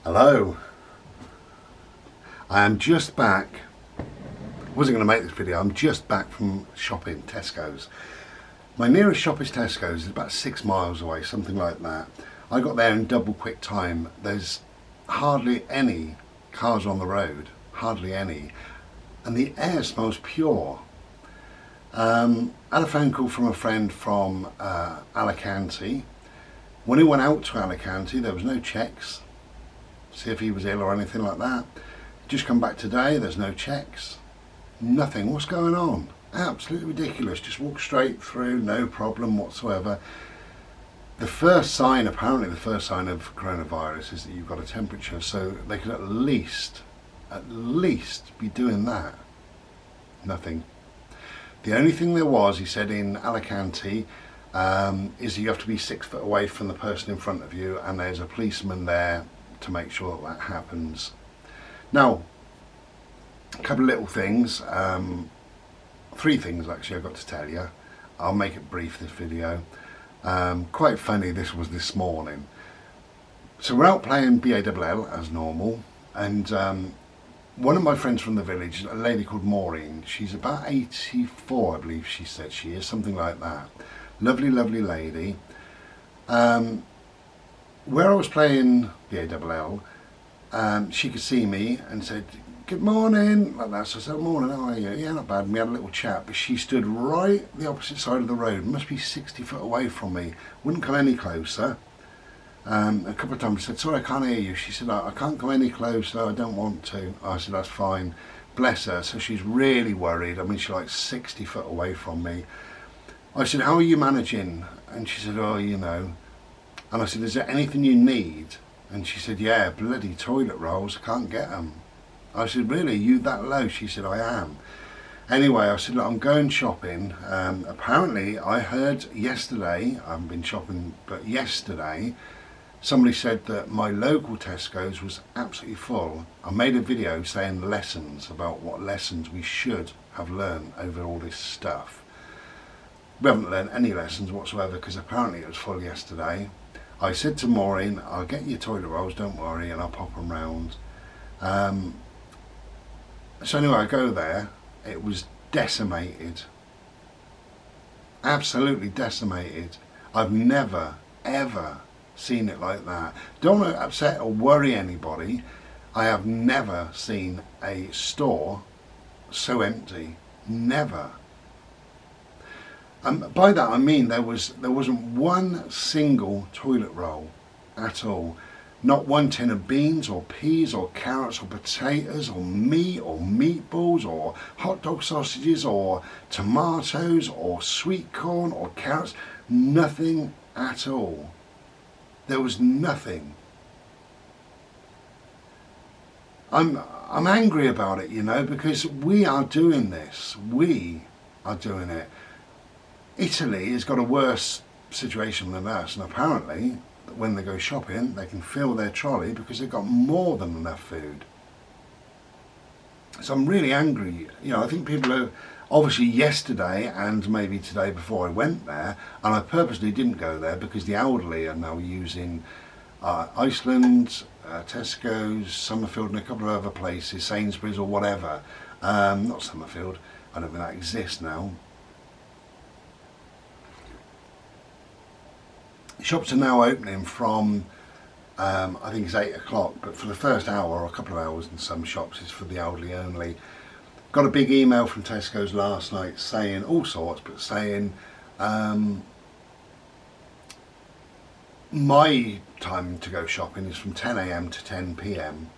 Hello, I am just back. Wasn't going to make this video. I'm just back from shopping, Tesco's. My nearest shop is Tesco's. It's about 6 miles away, something like that. I got there in double quick time. There's hardly any cars on the road, hardly any, and the air smells pure. I had a phone call from a friend from Alicante. When he went out to Alicante, there was no checks, see if he was ill or anything like that. Just come back today, there's no checks, nothing. What's going on? Absolutely ridiculous. Just walk straight through, no problem whatsoever. The first sign, apparently the first sign of coronavirus is that you've got a temperature, so they could at least be doing that. Nothing. The only thing there was, he said, in Alicante, is that you have to be 6 foot away from the person in front of you, and there's a policeman there to make sure that that happens. Now, a couple of little things, 3 things actually I've got to tell you. I'll make it brief, this video. Quite funny, this was this morning. So we're out playing BALL as normal, and one of my friends from the village, a lady called Maureen, she's about 84, I believe she said she is, something like that. Lovely, lovely lady. Where I was playing BALL, she could see me and said, "Good morning," like that. So I said, "Morning, how are you?" "Yeah, not bad." And we had a little chat, but she stood right the opposite side of the road, must be 60 foot away from me, wouldn't come any closer. A couple of times I said, "Sorry, I can't hear you." She said, "I can't come any closer, I don't want to." I said, "That's fine." Bless her. So she's really worried. I mean, she's like 60 foot away from me. I said, "How are you managing?" And she said, "Oh, you know." And I said, "Is there anything you need?" And she said, "Yeah, bloody toilet rolls, I can't get them." I said, "Really, you that low?" She said, "I am." Anyway, I said, "Look, I'm going shopping." Apparently, I heard yesterday, I haven't been shopping, but yesterday, somebody said that my local Tesco's was absolutely full. I made a video saying lessons, about what lessons we should have learned over all this stuff. We haven't learned any lessons whatsoever, because apparently it was full yesterday. I said to Maureen, "I'll get you toilet rolls, don't worry, and I'll pop them round." So anyway, I go there, it was decimated. Absolutely decimated. I've never, ever seen it like that. Don't want to upset or worry anybody. I have never seen a store so empty. Never. By that I mean there wasn't one single toilet roll at all. Not one tin of beans or peas or carrots or potatoes or meat or meatballs or hot dog sausages or tomatoes or sweet corn or carrots. Nothing at all. There was nothing. I'm angry about it, you know, because we are doing this. We are doing it. Italy has got a worse situation than us, and apparently when they go shopping they can fill their trolley because they've got more than enough food. So I'm really angry. You know, I think people are obviously, yesterday and maybe today before I went there, and I purposely didn't go there because the elderly are now using Iceland, Tesco's, Summerfield and a couple of other places, Sainsbury's or whatever. Not Summerfield, I don't think that exists now. Shops are now opening from, I think it's 8 o'clock, but for the first hour or a couple of hours in some shops it's for the elderly only. Got a big email from Tesco's last night saying all sorts, but saying my time to go shopping is from 10 AM to 10 PM.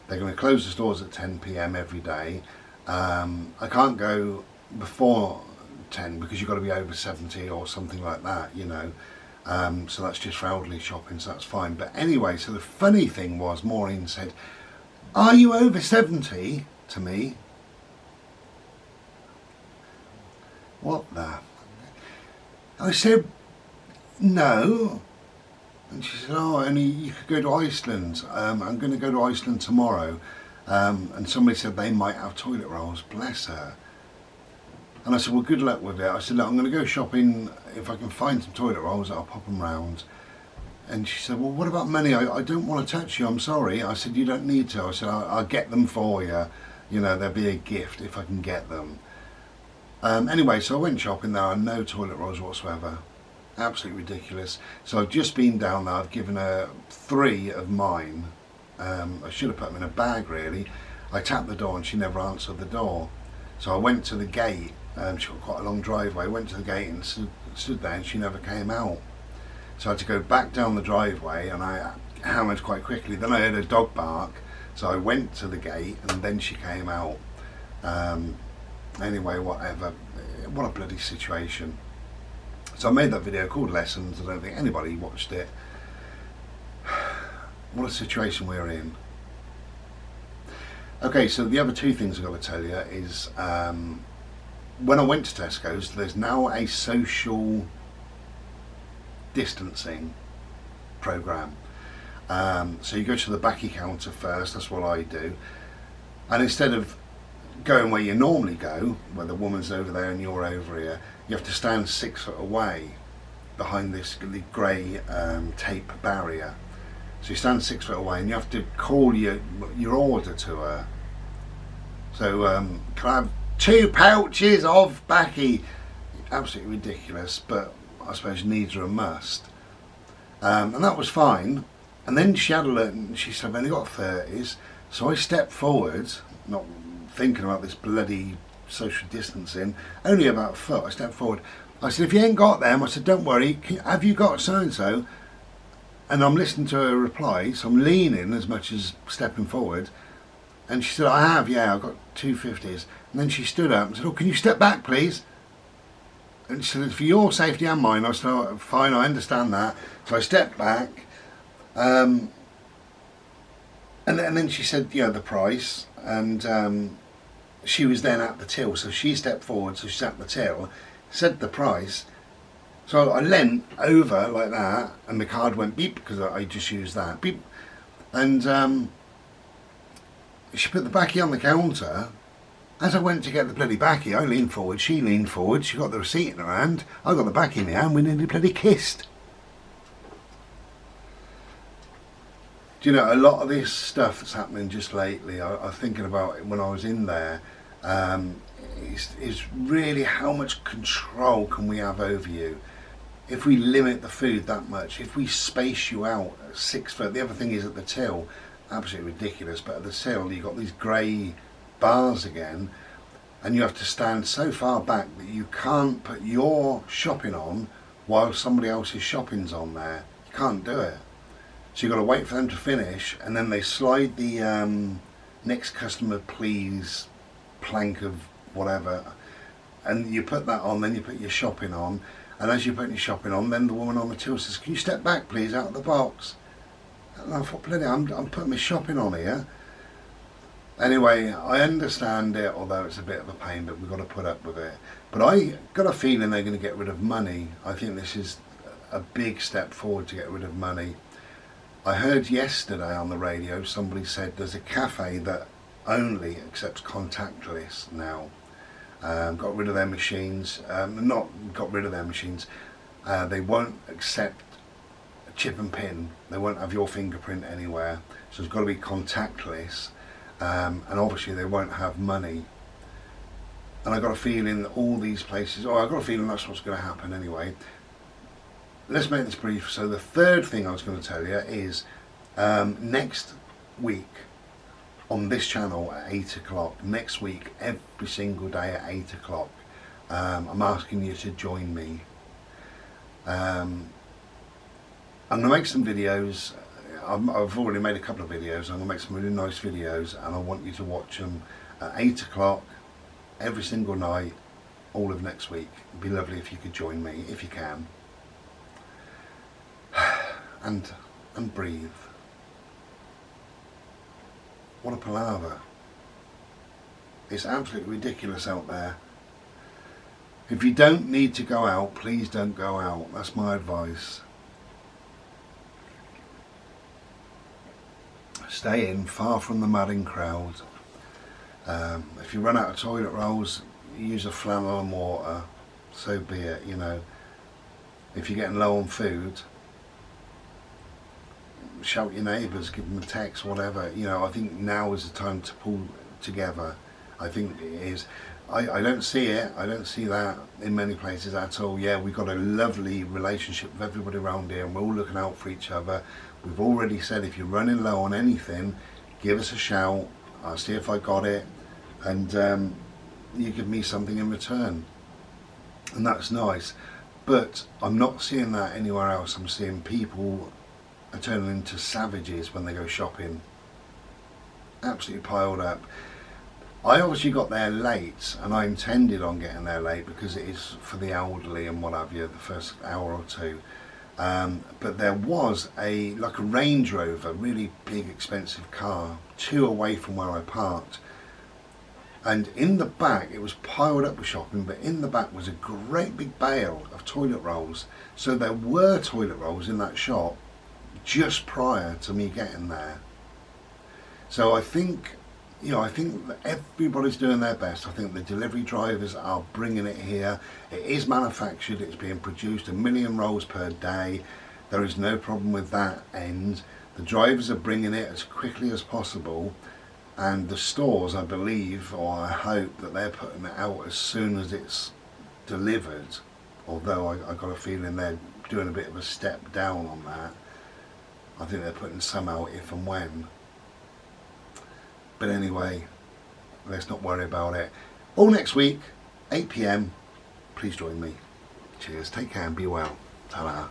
They're going to close the stores at 10 PM every day. I can't go before 10 because you've got to be over 70 or something like that, you know. So that's just for elderly shopping, so that's fine. But anyway, so the funny thing was, Maureen said, "Are you over 70? to me. What the? I said, "No." And she said, "Oh, only you could go to Iceland. I'm going to go to Iceland tomorrow." And somebody said they might have toilet rolls. Bless her. And I said, "Well, good luck with it." I said, "Look, I'm going to go shopping. If I can find some toilet rolls, I'll pop them round." And she said, well, what about money? I don't want to touch you, I'm sorry. I said, you don't need to. I said, I'll get them for you. You know, they'll be a gift if I can get them. Anyway, so I went shopping there, and no toilet rolls whatsoever. Absolutely ridiculous. So I've just been down there, I've given her 3 of mine. I should have put them in a bag really. I tapped the door and she never answered the door. So I went to the gate, she got quite a long driveway. I went to the gate and stood there and she never came out. So I had to go back down the driveway and I hammered quite quickly. Then I heard a dog bark, so I went to the gate and then she came out. Anyway, whatever. What a bloody situation. So I made that video called Lessons. I don't think anybody watched it. What a situation we're in. Okay, so the other 2 things I've got to tell you is when I went to Tesco's, there's now a social distancing program. So you go to the backy counter first, that's what I do, and instead of going where you normally go, where the woman's over there and you're over here, you have to stand 6 foot away behind this grey tape barrier. So you stand 6 foot away and you have to call your order to her. So can I have 2 pouches of backy? Absolutely ridiculous, but I suppose needs are a must. And that was fine. And then she had a look and she said, I've only got 30s. So I stepped forward, not thinking about this bloody social distancing, only about a foot. I stepped forward. I said, if you ain't got them, I said, don't worry, have you got so-and-so? And I'm listening to her reply, so I'm leaning as much as stepping forward. And she said, I have, yeah, I've got 2 50s. And then she stood up and said, oh, can you step back, please? And she said, for your safety and mine. I said, oh, fine, I understand that. So I stepped back. And then she said, you know, the price. And she was then at the till. So she stepped forward, so she's at the till, said the price. So I leant over like that, and the card went beep, because I just used that, beep. And she put the backy on the counter. As I went to get the bloody backy, I leaned forward, she leaned forward, she got the receipt in her hand, I got the backy in my hand, we nearly bloody kissed. Do you know, a lot of this stuff that's happening just lately, I was thinking about it when I was in there, is really how much control can we have over you? If we limit the food that much, if we space you out 6 foot, the other thing is at the till, absolutely ridiculous, but at the till you've got these grey bars again, and you have to stand so far back that you can't put your shopping on while somebody else's shopping's on there. You can't do it. So you've got to wait for them to finish, and then they slide the next customer please plank of whatever, and you put that on, then you put your shopping on. And as you put your shopping on, then the woman on the till says, can you step back please out of the box? And I thought, bloody, I'm putting my shopping on here. Anyway, I understand it, although it's a bit of a pain, but we've got to put up with it. But I got a feeling they're going to get rid of money. I think this is a big step forward to get rid of money. I heard yesterday on the radio, somebody said there's a cafe that only accepts contactless now. Got rid of their machines, not got rid of their machines, they won't accept a chip and pin, they won't have your fingerprint anywhere, so it's got to be contactless, and obviously they won't have money. And I got a feeling that all these places, I got a feeling that's what's going to happen anyway. Let's make this brief. So the third thing I was going to tell you is next week on this channel at 8 o'clock, next week, every single day at 8 o'clock, I'm asking you to join me. I'm going to make some videos. I've already made a couple of videos. I'm going to make some really nice videos, and I want you to watch them at 8 o'clock every single night, all of next week. It'd be lovely if you could join me, if you can. And breathe. What a palaver. It's absolutely ridiculous out there. If you don't need to go out, please don't go out. That's my advice. Stay in, far from the madding crowd. If you run out of toilet rolls, use a flannel and water. So be it, you know. If you're getting low on food, shout your neighbours, give them a text, whatever. You know, I think now is the time to pull together. I think it is. I don't see it. I don't see that in many places at all. Yeah, we've got a lovely relationship with everybody around here, and we're all looking out for each other. We've already said if you're running low on anything, give us a shout. I'll see if I got it, and you give me something in return, and that's nice. But I'm not seeing that anywhere else. I'm seeing people are turning into savages when they go shopping. Absolutely piled up. I obviously got there late, and I intended on getting there late because it is for the elderly and what have you, the first hour or two. But there was like a Range Rover, really big expensive car, 2 away from where I parked. And in the back, it was piled up with shopping, but in the back was a great big bale of toilet rolls. So there were toilet rolls in that shop just prior to me getting there. So I think, you know, I think that everybody's doing their best. I think the delivery drivers are bringing it here. It is manufactured, it's being produced 1 million rolls per day. There is no problem with that end. The drivers are bringing it as quickly as possible. And the stores, I believe, or I hope, that they're putting it out as soon as it's delivered. Although I got a feeling they're doing a bit of a step down on that. I think they're putting some out if and when. But anyway, let's not worry about it. All next week, 8 PM. Please join me. Cheers, take care and be well. Ta-ra.